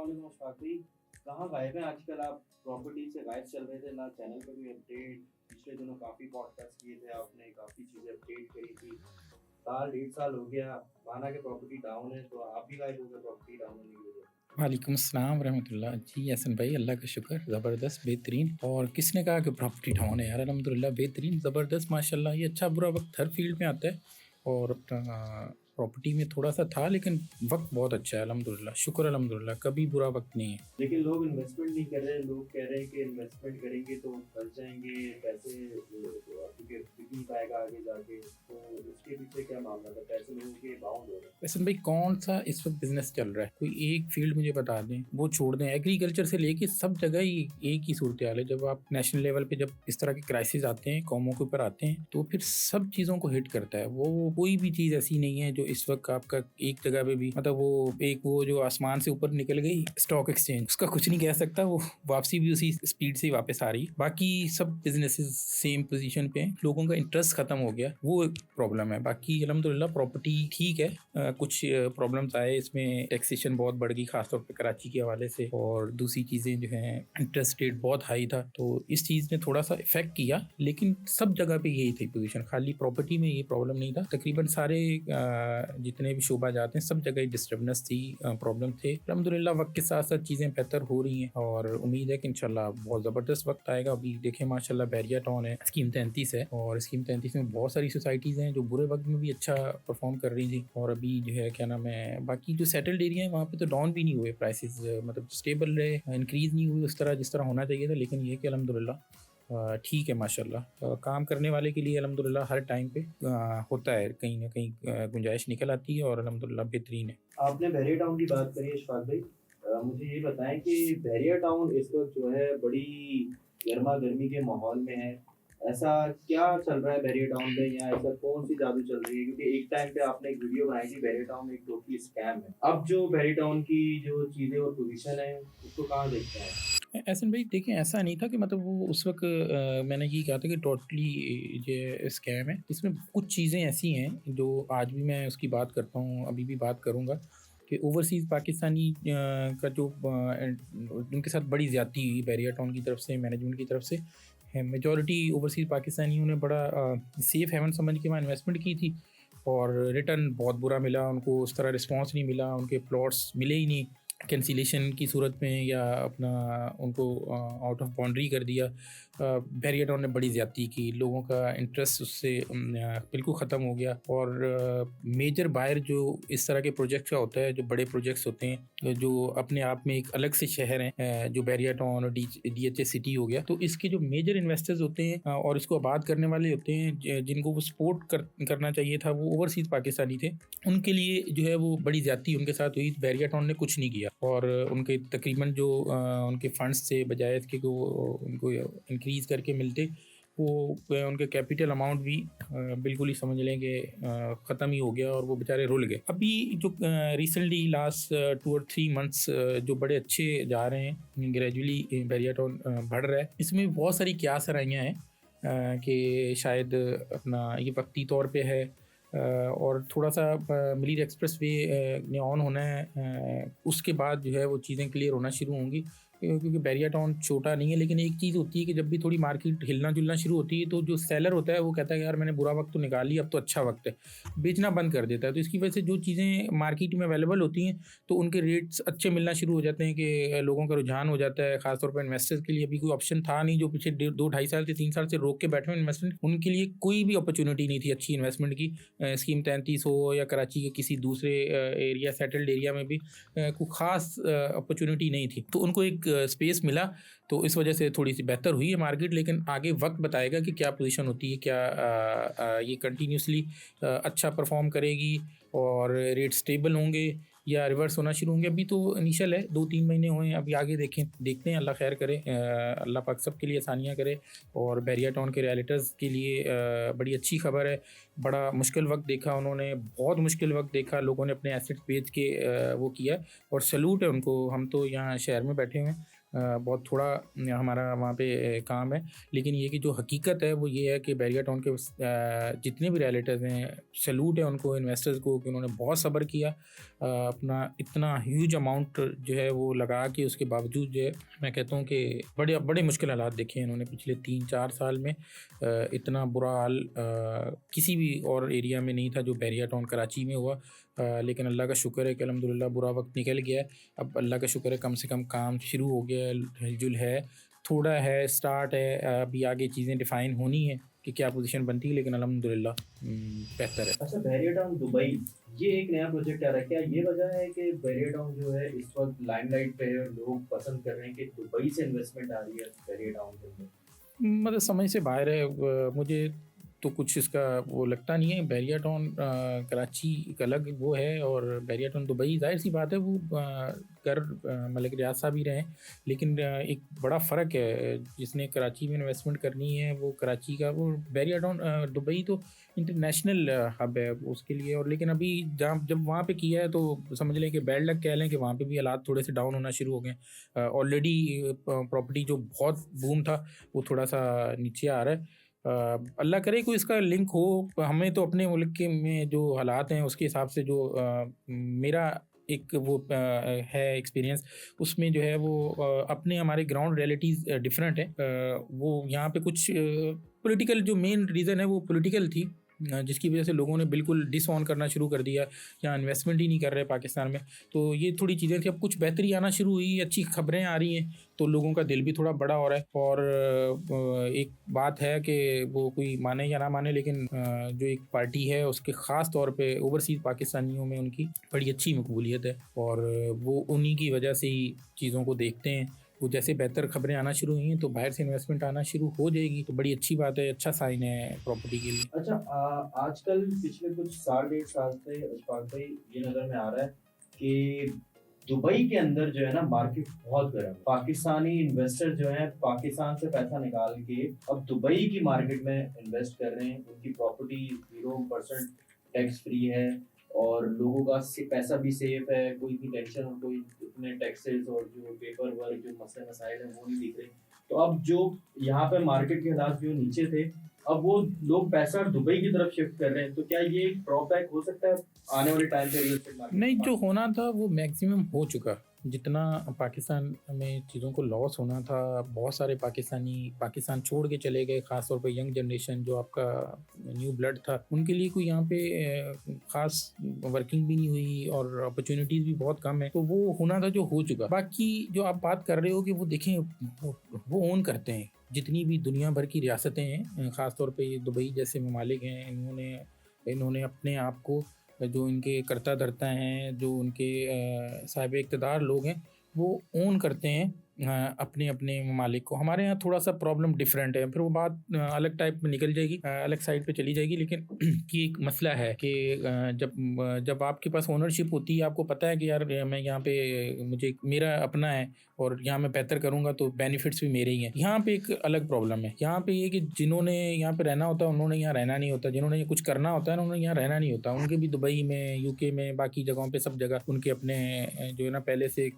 अस्सलाम वालेकुम अशफाक भाई। कहाँ गायब हैं आजकल आप? प्रॉपर्टी से गायब चल रहे थे, ना चैनल पे कोई अपडेट। पिछले दिनों काफ़ी पॉडकास्ट किए थे आपने, काफ़ी चीज़ें अपडेट करी थी। साल डेढ़ साल हो गया, माना कि प्रॉपर्टी डाउन है, तो आप भी गायब हो गए प्रॉपर्टी डाउन होने की वजह से। वालेकुम अस्सलाम रहमतुल्लाह। जी हसन भाई, अल्लाह का शुक्र, ज़बरदस्त बेहतरीन। और किसने कहा कि प्रॉपर्टी डाउन है यार? अल्हम्दुलिल्लाह बेहतरीन ज़बरदस्त माशाल्लाह। ये अच्छा बुरा वक्त हर फील्ड में आता है और अपना प्रॉपर्टी में थोड़ा सा था, लेकिन वक्त बहुत अच्छा है अल्हम्दुलिल्लाह, शुक्र अल्हम्दुलिल्लाह, कभी बुरा वक्त नहीं है। लेकिन लोग इन्वेस्टमेंट नहीं कर रहे हैं, लोग कह रहे हैं कि इन्वेस्टमेंट करेंगे तो फंस जाएंगे, पैसे क्योंकि बिक नहीं पाएगा आगे जाके। तो उसके पीछे क्या मामला था? पैसे लोगों के बाउंड हो रहे हैं। वैसे भाई, कौन सा इस वक्त बिजनेस चल रहा है? कोई एक फील्ड मुझे बता दें, वो छोड़ दें। एग्रीकल्चर से लेके सब जगह ही एक ही सूरत हाल है। जब आप नेशनल लेवल पे जब इस तरह के क्राइसिस आते हैं, कौमों के ऊपर आते हैं, तो फिर सब चीज़ों को हिट करता है। वो कोई भी चीज़ ऐसी नहीं है जो इस वक्त आपका एक जगह पे भी, मतलब वो जो आसमान से ऊपर निकल गई स्टॉक एक्सचेंज, उसका कुछ नहीं कह सकता। वो वापसी भी उसी स्पीड से वापस आ रही है। बाकी सब बिजनेसेस सेम पोजीशन पे हैं, लोगों का इंटरेस्ट खत्म हो गया, वो एक प्रॉब्लम है। बाकी अल्हम्दुलिल्लाह प्रॉपर्टी ठीक है। कुछ प्रॉब्लम्स आए इसमें, टैक्सेशन बहुत बढ़ गई खासतौर पे कराची के हवाले से, और दूसरी चीज़ें जो हैं, इंटरेस्ट रेट बहुत हाई था, तो इस चीज़ ने थोड़ा सा इफेक्ट किया। लेकिन सब जगह पे यही थी पोजीशन, खाली प्रॉपर्टी में ये प्रॉब्लम नहीं था। तकरीबन सारे जितने भी शोबा जाते हैं सब जगह डिस्टर्बेंस थी, प्रॉब्लम थे। अल्हम्दुलिल्लाह वक्त के साथ साथ चीज़ें बेहतर हो रही हैं और उम्मीद है कि इंशाल्लाह बहुत ज़बरदस्त वक्त आएगा। अभी देखें माशाल्लाह बैरिया टाउन है, स्कीम 33 है, और स्कीम 33 में बहुत सारी सोसाइटीज़ हैं जो बुरे वक्त में भी अच्छा परफॉर्म कर रही थी। और अभी जो है क्या नाम है, बाकी जो सेटल्ड एरिया है वहाँ पे तो डाउन भी नहीं हुए प्राइसेस, मतलब स्टेबल रहे, इंक्रीज़ नहीं हुई उस तरह जिस तरह होना चाहिए था। लेकिन ये कि अल्हम्दुलिल्लाह ठीक है माशाल्लाह। काम करने वाले के लिए अल्हम्दुलिल्लाह हर टाइम पे होता है, कहीं ना कहीं गुंजाइश निकल आती है, और अल्हम्दुलिल्लाह बेहतरीन है। आपने बैरिया टाउन की बात करी है अशफाक भाई। मुझे ये बताएं कि बैरिया टाउन इस वक्त जो है बड़ी गर्मा गर्मी के माहौल में है। ऐसा क्या चल रहा है बैरिया टाउन में, या ऐसा कौन सी जादू चल रही है? क्योंकि एक टाइम पे आपने एक वीडियो बनाई थी, बैरिया टाउन एक टोटली स्कैम है। अब जो बैरिया टाउन की जो चीजें और पोजीशन है, उसको कहाँ देखते हैं? एहसन भाई देखिए, ऐसा नहीं था कि मतलब वो उस वक्त मैंने ये कहा था कि टोटली ये स्कैम है। इसमें कुछ चीज़ें ऐसी हैं जो आज भी मैं उसकी बात करता हूँ, अभी भी बात करूँगा, कि ओवरसीज़ पाकिस्तानी का जो उनके साथ बड़ी ज़्यादती हुई बैरिया टाउन की तरफ से, मैनेजमेंट की तरफ से है। मेजॉरिटी ओवरसीज़ पाकिस्तानियों ने बड़ा सेफ़ हेवन समझ के वहाँ इन्वेस्टमेंट की थी, और रिटर्न बहुत बुरा मिला उनको, उस तरह रिस्पॉन्स नहीं मिला, उनके प्लॉट्स मिले ही नहीं कैंसिलेशन की सूरत में, या अपना उनको आउट ऑफ बाउंड्री कर दिया। बैरिया टाउन ने बड़ी ज़्यादती की, लोगों का इंटरेस्ट उससे बिल्कुल ख़त्म हो गया। और मेजर बायर जो इस तरह के प्रोजेक्ट्स का होता है, जो बड़े प्रोजेक्ट्स होते हैं, जो अपने आप में एक अलग से शहर हैं, जो बैरिया टाउन और DHA सिटी हो गया, तो इसके जो मेजर इन्वेस्टर्स होते हैं और इसको आबाद करने वाले होते हैं, जिनको वो सपोर्ट करना चाहिए था, वो ओवरसीज़ पाकिस्तानी थे। उनके लिए जो है वो बड़ी ज़्यादती उनके साथ हुई। बैरिया टाउन ने कुछ नहीं किया, और उनके तकरीबन जो उनके फंड्स थे, बजाय इसके कि वो उनको इंक्रीज़ करके मिलते, वो उनके कैपिटल अमाउंट भी बिल्कुल ही समझ लें कि ख़त्म ही हो गया, और वो बेचारे रुल गए। अभी जो रिसेंटली लास्ट 2 और 3 मंथ्स जो बड़े अच्छे जा रहे हैं, ग्रेजुअली बैरिया टाउन बढ़ रहा है। इसमें बहुत सारी क्या सराहियाँ हैं कि शायद अपना ये वक्ती तौर पे है, और थोड़ा सा मिलीर एक्सप्रेस वे ने ऑन होना है, उसके बाद जो है वो चीज़ें क्लियर होना शुरू होंगी। क्योंकि बैरिया टाउन छोटा नहीं है, लेकिन एक चीज़ होती है कि जब भी थोड़ी मार्केट हिलना जुलना शुरू होती है, तो जो सेलर होता है वो कहता है कि यार मैंने बुरा वक्त तो निकाल लिया, अब तो अच्छा वक्त है, बेचना बंद कर देता है। तो इसकी वजह से जो चीज़ें मार्केट में अवेलेबल होती हैं, तो उनके रेट्स अच्छे मिलना शुरू हो जाते हैं, कि लोगों का रुझान हो जाता है। खासतौर पर इन्वेस्टर्स के लिए अभी कोई ऑप्शन था नहीं, जो पीछे 2 2 2.5 साल से 3 साल से रोक के बैठे हुए इन्वेस्टमेंट, उनके लिए कोई भी अपॉर्चुनिटी नहीं थी अच्छी इन्वेस्टमेंट की। स्कीम 33 हो या कराची के किसी दूसरे एरिया, सेटल्ड एरिया में भी कोई ख़ास अपॉर्चुनिटी नहीं थी, तो उनको एक स्पेस मिला। तो इस वजह से थोड़ी सी बेहतर हुई है मार्केट, लेकिन आगे वक्त बताएगा कि क्या पोजीशन होती है, क्या ये कंटिन्यूसली अच्छा परफॉर्म करेगी और रेट स्टेबल होंगे या रिवर्स होना शुरू होंगे। अभी तो इनिशियल है, 2 3 महीने हुए हैं, अभी आगे देखते हैं, अल्लाह खैर करे, अल्लाह पाक सब के लिए आसानियाँ करे। और बैरिया टाउन के रियल्टर्स के लिए बड़ी अच्छी खबर है। बड़ा मुश्किल वक्त देखा उन्होंने, बहुत मुश्किल वक्त देखा, लोगों ने अपने एसेट्स बेच के वो किया, और सैल्यूट है उनको। हम तो यहाँ शहर में बैठे हुए हैं, बहुत थोड़ा हमारा वहाँ पे काम है। लेकिन ये कि जो हकीकत है वो ये है कि बैरिया टाउन के जितने भी रिलेटिव्स हैं, सैल्यूट है उनको, इन्वेस्टर्स को, कि उन्होंने बहुत सब्र किया। अपना इतना ह्यूज अमाउंट जो है वो लगा के उसके बावजूद जो है, मैं कहता हूँ कि बड़े बड़े मुश्किल हालात देखे हैं इन्होंने पिछले 3-4 साल में। इतना बुरा हाल किसी भी और एरिया में नहीं था जो बैरिया टाउन कराची में हुआ। लेकिन अल्लाह का शुक्र है कि अल्हम्दुलिल्लाह बुरा वक्त निकल गया है। अब अल्लाह का शुक्र है कम से कम काम शुरू हो गया है, हिलजुल है, थोड़ा है, स्टार्ट है। अभी आगे चीज़ें डिफ़ाइन होनी है कि क्या पोजीशन बनती है, लेकिन अल्हम्दुलिल्लाह बेहतर है। अच्छा, बैरियर टाउन दुबई, ये एक नया प्रोजेक्ट आ रहा है, क्या ये वजह है कि बैरियर टाउन जो है इस वक्त लाइमलाइट पे है और लोग पसंद कर रहे हैं कि दुबई से इन्वेस्टमेंट आ रही है बैरियर टाउन के अंदर? मतलब समझ से बाहर है। मुझे तो कुछ इसका वो लगता नहीं है। बैरिया टाउन कराची एक अलग वो है, और बैरिया टाउन दुबई ज़ाहिर सी बात है वो कर मलिक रियाज साहब ही रहे हैं। लेकिन एक बड़ा फ़र्क है, जिसने कराची में इन्वेस्टमेंट करनी है वो कराची का, वो बैरिया टाउन दुबई तो इंटरनेशनल हब है उसके लिए। और लेकिन अभी जहाँ जब वहाँ पे किया है तो समझ लें कि बैड लक कह लें कि वहाँ पे भी हालात थोड़े से डाउन होना शुरू हो गए। ऑलरेडी प्रॉपर्टी जो बहुत बूम था वो थोड़ा-सा नीचे आ रहा है। अल्लाह करे कोई इसका लिंक हो। हमें तो अपने मुल्क के में जो हालात हैं उसके हिसाब से जो मेरा एक वो है एक्सपीरियंस, उसमें जो है वो अपने हमारे ग्राउंड रियलिटीज़ डिफरेंट है। वो यहाँ पे कुछ पॉलिटिकल जो मेन रीज़न है वो पॉलिटिकल थी, जिसकी वजह से लोगों ने बिल्कुल डिसऑन करना शुरू कर दिया, यहाँ इन्वेस्टमेंट ही नहीं कर रहे पाकिस्तान में। तो ये थोड़ी चीज़ें थी। अब कुछ बेहतरी आना शुरू हुई, अच्छी खबरें आ रही हैं, तो लोगों का दिल भी थोड़ा बड़ा हो रहा है। और एक बात है कि वो कोई माने या ना माने, लेकिन जो एक पार्टी है उसके ख़ास तौर पे ओवरसीज़ पाकिस्तानियों में उनकी बड़ी अच्छी मकबूलियत है, और वो उन्हीं की वजह से ही चीज़ों को देखते हैं। वो जैसे बेहतर खबरें आना शुरू हुई हैं तो बाहर से इन्वेस्टमेंट आना शुरू हो जाएगी, तो बड़ी अच्छी बात है, अच्छा साइन है प्रॉपर्टी के लिए। अच्छा, आजकल पिछले कुछ साल डेढ़ साल से अशफाक भाई ये नज़र में आ रहा है कि दुबई के अंदर जो है ना मार्केट बहुत गर्म है। पाकिस्तानी इन्वेस्टर जो है पाकिस्तान से पैसा निकाल के अब दुबई की मार्केट में इन्वेस्ट कर रहे हैं। उनकी प्रॉपर्टी 0% टैक्स फ्री है और लोगों का पैसा भी सेफ है, कोई भी टेंशन और कोई इतने टैक्सेस और जो पेपर वर्क जो मसले मसाइल हैं वो नहीं दिख रहे। तो अब जो यहाँ पे मार्केट के हालात जो नीचे थे, अब वो लोग पैसा दुबई की तरफ शिफ्ट कर रहे हैं। तो क्या ये एक ड्रॉबैक हो सकता है आने वाले टाइम पे रियल एस्टेट नहीं, मार्केट जो होना था वो मैक्सिमम हो चुका। जितना पाकिस्तान में चीज़ों को लॉस होना था, बहुत सारे पाकिस्तानी पाकिस्तान छोड़ के चले गए, ख़ास तौर पे यंग जनरेशन जो आपका न्यू ब्लड था, उनके लिए कोई यहाँ पे ख़ास वर्किंग भी नहीं हुई और अपॉर्चुनिटीज़ भी बहुत कम है। तो वो होना था जो हो चुका। बाकी जो आप बात कर रहे हो कि वो देखें, वो ओन करते हैं जितनी भी दुनिया भर की रियासतें हैं, ख़ास तौर पे ये दुबई जैसे ममालिक हैं, इन्होंने इन्होंने अपने आप को, जो इनके कर्ता धर्ता हैं, जो उनके साहिब इक़्तिदार लोग हैं, वो ओन करते हैं अपने अपने ममालिक को। हमारे यहाँ थोड़ा सा प्रॉब्लम डिफरेंट है, फिर वो बात अलग टाइप में निकल जाएगी, अलग साइड पे चली जाएगी। लेकिन कि एक मसला है कि जब आपके पास ओनरशिप होती है, आपको पता है कि यार मैं यहाँ पे मुझे मेरा अपना है और यहाँ मैं बेहतर करूँगा तो बेनिफिट्स भी मेरे ही हैं। यहाँ पे एक अलग प्रॉब्लम है। यहाँ पे ये कि जिन्होंने यहाँ पे रहना होता है उन्होंने यहाँ रहना नहीं होता, जिन्होंने ये कुछ करना होता है ना उन्होंने यहाँ रहना नहीं होता। उनके भी दुबई में, यूके में, बाकी जगहों पे सब जगह उनके अपने जो है ना पहले से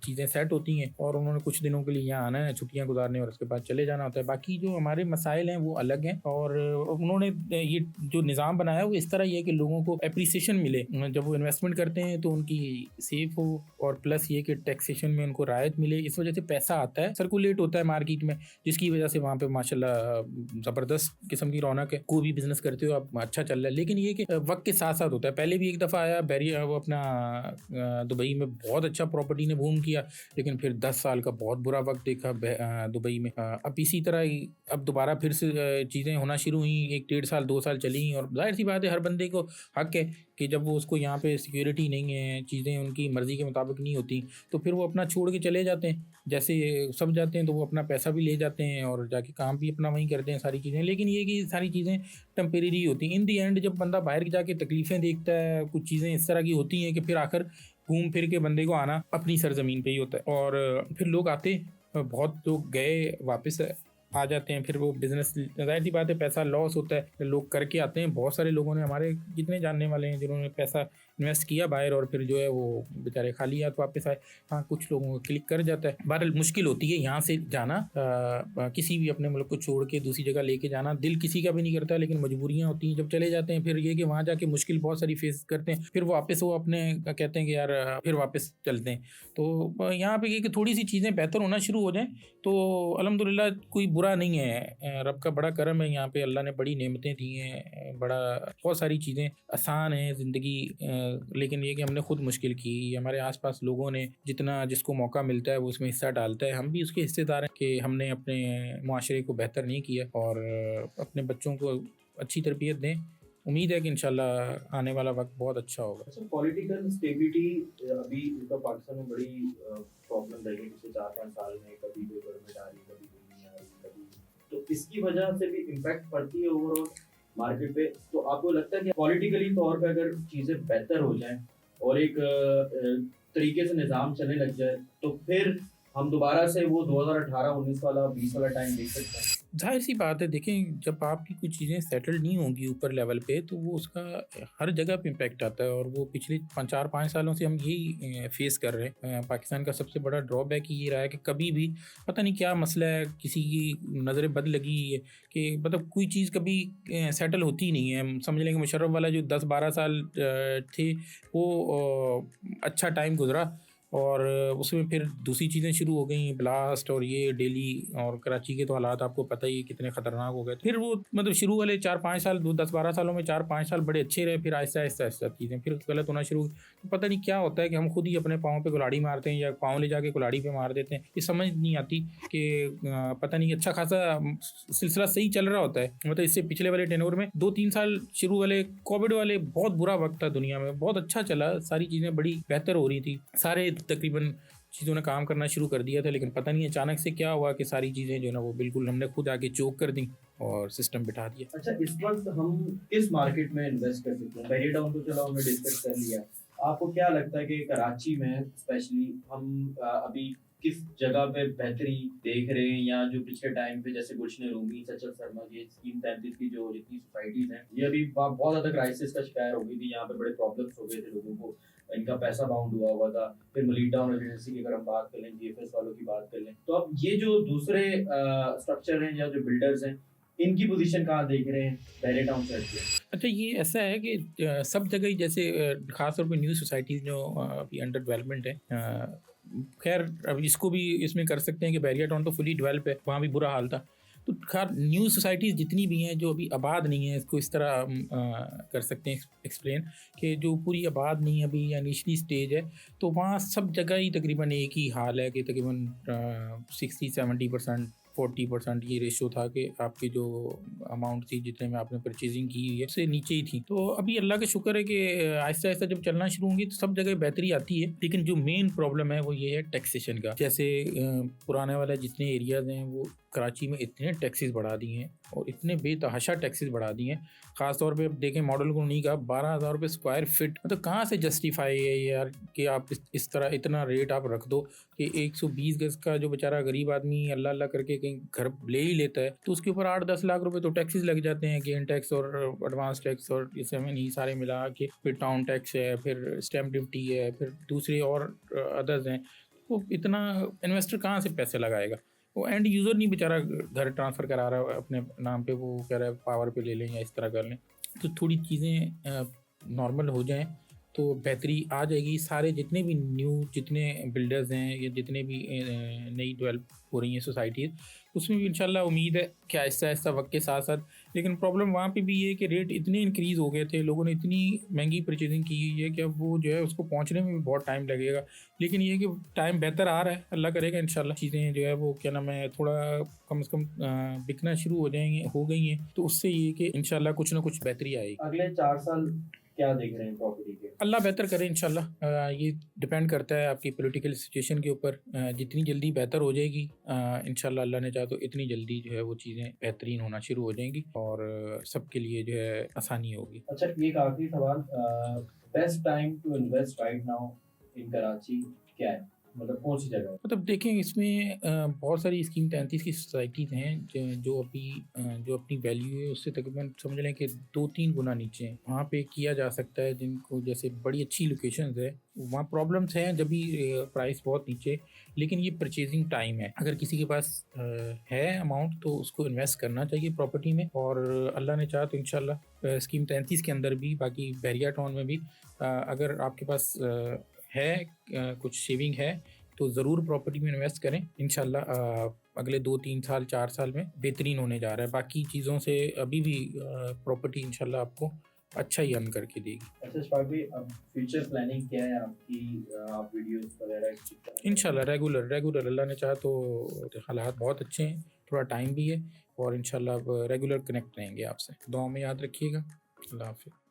चीज़ें सेट होती हैं, और उन्होंने कुछ दिनों के लिए यहाँ आना है, छुट्टियाँ गुजारने, और उसके बाद चले जाना होता है। बाकी जो हमारे मसाइल हैं वो अलग हैं, और उन्होंने ये जो निज़ाम बनाया है वो इस तरह ही है कि लोगों को एप्रिसिएशन मिले जब वो इन्वेस्टमेंट करते हैं, तो उनकी सेफ हो, और प्लस ये कि टैक्सेशन में उनको राहत मिले। इस वजह से पैसा आता है, सर्कुलेट होता है मार्केट में, जिसकी वजह से वहाँ पे माशाल्लाह ज़बरदस्त किस्म की रौनक है। कोई भी बिजनेस करते हो आप, अच्छा चल रहा है। लेकिन ये कि वक्त के साथ साथ होता है। पहले भी एक दफ़ा आया बैरिया, वो अपना दुबई में बहुत अच्छा प्रॉपर्टी ने बूम किया, लेकिन फिर 10 साल का बहुत बुरा वक्त देखा दुबई में। अब इसी तरह ही अब दोबारा फिर से चीज़ें होना शुरू हुई, 1 डेढ़ साल 2 साल चली, और ज़ाहिर सी बात है हर बंदे को हक है कि जब वो उसको यहाँ पे सिक्योरिटी नहीं है, चीज़ें उनकी मर्ज़ी के मुताबिक नहीं होती, तो फिर वो अपना छोड़ के चले जाते हैं। जैसे सब जाते हैं तो वो अपना पैसा भी ले जाते हैं और जाके काम भी अपना वहीं करते हैं, सारी चीज़ें। लेकिन ये कि सारी चीज़ें टेम्परेरी होती हैं। इन दी एंड जब बंदा बाहर जाके तकलीफ़ें देखता है, कुछ चीज़ें इस तरह की होती हैं कि फिर आखिर घूम फिर के बंदे को आना अपनी सरज़मीन पे ही होता है। और फिर लोग आते, बहुत लोग गए वापस आ जाते हैं। फिर वो बिज़नेस, ज़ाहिर सी बात है पैसा लॉस होता है, लोग करके आते हैं। बहुत सारे लोगों ने, हमारे जितने जानने वाले हैं जिन्होंने पैसा इन्वेस्ट किया बाहर और फिर जो है वो बेचारे खाली हाथ वापस आए। हाँ, कुछ लोगों को क्लिक कर जाता है। बहरहाल मुश्किल होती है यहाँ से जाना, किसी भी अपने मुल्क को छोड़ के दूसरी जगह लेके जाना, दिल किसी का भी नहीं करता, लेकिन मजबूरियाँ होती हैं। जब चले जाते हैं फिर ये कि वहाँ जाके मुश्किल बहुत सारी फेस करते हैं, फिर वापस वो अपने कहते हैं कि यार फिर वापस चलते हैं। तो यहाँ पे ये कि थोड़ी सी चीज़ें बेहतर होना शुरू हो जाएं तो अल्हम्दुलिल्लाह कोई बुरा नहीं है। रब का बड़ा करम है, यहाँ पे अल्लाह ने बड़ी नेमतें दी हैं, बड़ा बहुत सारी चीज़ें आसान हैं ज़िंदगी। लेकिन ये कि हमने खुद मुश्किल की, हमारे आसपास लोगों ने जितना जिसको मौका मिलता है वो उसमें हिस्सा डालता है। हम भी उसके हिस्सेदार हैं कि हमने अपने माशरे को बेहतर नहीं किया और अपने बच्चों को अच्छी तरबियत दें। उम्मीद है कि इंशाल्लाह आने वाला वक्त बहुत अच्छा होगा। अच्छा, पॉलिटिकल स्टेबिलिटी अभी तो पाकिस्तान में बड़ी प्रॉब्लम रही है पिछले 4-5 साल में, कभी कोई गवर्नमेंट आ रही, कभी कोई नहीं आ रही, कभी तो इसकी वजह से भी इम्पैक्ट पड़ती है ओवरऑल मार्केट पे। तो आपको लगता है कि पॉलिटिकली तौर पे अगर चीज़ें बेहतर हो जाएं और एक तरीके से निज़ाम चलने लग जाए तो फिर हम दोबारा से वो 2018-19 वाला 20 वाला टाइम देख सकते हैं? ज़ाहिर सी बात है, देखें जब आपकी कुछ चीज़ें सेटल नहीं होंगी ऊपर लेवल पे तो वो उसका हर जगह पे इम्पैक्ट आता है और वो पिछले 4-5 सालों से हम यही फेस कर रहे हैं। पाकिस्तान का सबसे बड़ा ड्रॉबैक ये रहा है कि कभी भी पता नहीं क्या मसला है, किसी की नज़रें बद लगी है कि मतलब कोई चीज़ कभी सेटल होती ही नहीं है। हम समझ लें कि मुशर्रफ वाला जो 10-12 साल थे वो अच्छा टाइम गुजरा और उसमें फिर दूसरी चीज़ें शुरू हो गई, ब्लास्ट और ये दिल्ली और कराची के तो हालात आपको पता ही है कितने ख़तरनाक हो गए। फिर वो मतलब शुरू वाले 4-5 साल 10-12 सालों में 4-5 साल बड़े अच्छे रहे, फिर आहिस्ता-आहिस्ता चीज़ें फिर गलत होना शुरू हुई। तो पता नहीं क्या होता है कि हम खुद ही अपने पाँव पे कुल्हाड़ी मारते हैं या पाँव ले जाके कुल्हाड़ी पे मार देते हैं। ये समझ नहीं आती कि पता नहीं अच्छा खासा सिलसिला सही चल रहा होता है। मतलब इससे पिछले वाले टेन्योर में 2-3 साल शुरू वाले कोविड वाले बहुत बुरा वक़्त था दुनिया में, बहुत अच्छा चला, सारी चीज़ें बड़ी बेहतर हो रही थी। सारे तकरीबन चीज़ों ने काम करना शुरू कर दिया था, लेकिन पता नहीं अचानक से क्या हुआ कि सारी चीज़ें जो है ना वो बिल्कुल हमने खुद आके चोक कर दी और सिस्टम बिठा दिया। अच्छा, इस वक्त हम किस मार्केट में इन्वेस्ट कर सकते हैं? बैरियर डाउन तो चलो हमने डिस्कस कर लिया। आपको क्या लगता है कि कराची में स्पेशली हम अभी किस जगह पे बेहतरी देख रहे हैं, या जो पिछले टाइम पे जैसे गुलशन रूमी, सचल शर्मा, ये स्कीम 33 की जो जितनी सोसाइटीज हैं ये अभी बहुत ज्यादा क्राइसिस का शिकार हो गई थी, यहाँ पे बड़े प्रॉब्लम्स हो गए थे लोगों को, इनका पैसा बाउंड हुआ था। फिर मलिक टाउन रेजिडेंसी की अगर हम बात कर लें, जीएफएस वालों की बात कर लें, तो अब ये जो दूसरे स्ट्रक्चर हैं या जो बिल्डर्स हैं, इनकी पोजीशन कहाँ देख रहे हैं बैरियर टाउन से हटके? अच्छा, ये ऐसा है कि सब जगह ही जैसे ख़ास तौर पे न्यू सोसाइटीज़ जो अभी अंडर डेवलपमेंट है, खैर अब इसको भी इसमें कर सकते हैं कि बैरियर टाउन तो फुली डेवलप है, वहाँ भी बुरा हाल था। तो खैर न्यू सोसाइटीज़ जितनी भी हैं जो अभी आबाद नहीं है, इसको इस तरह हम कर सकते हैं एक्सप्लेन कि जो पूरी आबाद नहीं है अभी या निचली स्टेज है, तो वहाँ सब जगह ही तकरीबन एक ही हाल है कि तकरीबन 60-70% 40% ये रेशो था कि आपकी जो अमाउंट थी जितने में आपने परचेजिंग की हुई है उससे नीचे ही थी। तो अभी अल्लाह का शुक्र है कि आहिस्ता आहिस्ता जब चलना शुरू होंगी तो सब जगह बेहतरी आती है, लेकिन जो मेन प्रॉब्लम है वो ये है टैक्सेशन का। जैसे पुराने वाले जितने एरियाज़ हैं वो कराची में इतने टैक्सेस बढ़ा दिए हैं और इतने बेतहाशा टैक्सेस बढ़ा दिए हैं। ख़ास तौर पे अब देखें मॉडल कॉलोनी का 12,000 रुपये स्क्वायर फिट, मतलब कहाँ से जस्टिफाई है यार कि आप इस तरह इतना रेट आप रख दो कि 120 गज का जो बेचारा गरीब आदमी अल्लाह अल्लाह करके कहीं घर ले ही लेता है तो उसके ऊपर 8-10 लाख रुपए तो टैक्सेस लग जाते हैं, गेन टैक्स और एडवांस टैक्स और इसे में नहीं सारे मिला के, फिर टाउन टैक्स है, फिर स्टैम्प ड्यूटी है, फिर दूसरे और अदर्स हैं। तो इतना इन्वेस्टर कहाँ से पैसे लगाएगा? वो एंड यूज़र नहीं बेचारा घर ट्रांसफ़र करा रहा है अपने नाम पे, वो कह रहा है पावर पे ले लें या इस तरह कर लें। तो थोड़ी चीज़ें नॉर्मल हो जाएँ तो बेहतरी आ जाएगी। सारे जितने भी न्यू जितने बिल्डर्स हैं या जितने भी नई डेवलप हो रही हैं सोसाइटीज़, उसमें भी इंशाल्लाह उम्मीद है कि आहिस्ता-आहिस्ता वक़्त के साथ-साथ, लेकिन प्रॉब्लम वहाँ पे भी ये है कि रेट इतने इंक्रीज़ हो गए थे, लोगों ने इतनी महंगी परचेज़िंग की हुई है कि अब वो जो है उसको पहुँचने में भी बहुत टाइम लगेगा। लेकिन ये है कि टाइम बेहतर आ रहा है, अल्लाह करेगा इंशाल्लाह चीज़ें जो है वो क्या नाम है थोड़ा कम से कम बिकना शुरू हो गई हैं, तो उससे ये है कि इंशाल्लाह कुछ ना कुछ बेहतरी आएगी। अगले 4 साल क्या देख रहे हैं प्रॉपर्टी के? अल्लाह बेहतर करे इंशाल्लाह। ये डिपेंड करता है आपकी पॉलिटिकल सिचुएशन के ऊपर। जितनी जल्दी बेहतर हो जाएगी इंशाल्लाह, अल्लाह ने चाहा तो इतनी जल्दी जो है वो चीज़ें बेहतरीन होना शुरू हो जाएंगी और सबके लिए जो है आसानी होगी। अच्छा, एक आखिरी सवाल, best time to invest right now in Karachi क्या है? मतलब कौन सी जगह है? मतलब देखें इसमें बहुत सारी स्कीम 33 की सोसाइटीज़ हैं जो अभी जो अपनी वैल्यू है उससे तकरीबन समझ लें कि 2-3 गुना नीचे हैं। वहाँ पे किया जा सकता है जिनको जैसे बड़ी अच्छी लोकेशंस है, वहाँ प्रॉब्लम्स हैं जब भी प्राइस बहुत नीचे है, लेकिन ये परचेज़िंग टाइम है। अगर किसी के पास है अमाउंट तो उसको इन्वेस्ट करना चाहिए प्रॉपर्टी में और अल्लाह ने चाहा तो इंशाल्लाह स्कीम 33 के अंदर भी बाकी बैरिया टाउन में भी अगर आपके पास है कुछ सेविंग है तो ज़रूर प्रॉपर्टी में इन्वेस्ट करें। इंशाल्लाह अगले 2-3 साल, 4 साल में बेहतरीन होने जा रहा है। बाकी चीज़ों से अभी भी प्रॉपर्टी इंशाल्लाह आपको अच्छा ही अर्न करके देगी। अच्छा इशफाक भाई, अब फ्यूचर प्लानिंग क्या है आपकी? आप वीडियोस वगैरह इंशाल्लाह रेगुलर अल्लाह ने चाहा तो हालात बहुत अच्छे हैं, थोड़ा टाइम भी है और इंशाल्लाह अब रेगुलर कनेक्ट रहेंगे आपसे। दुआ में याद रखिएगा। अल्लाह हाफ़िज़।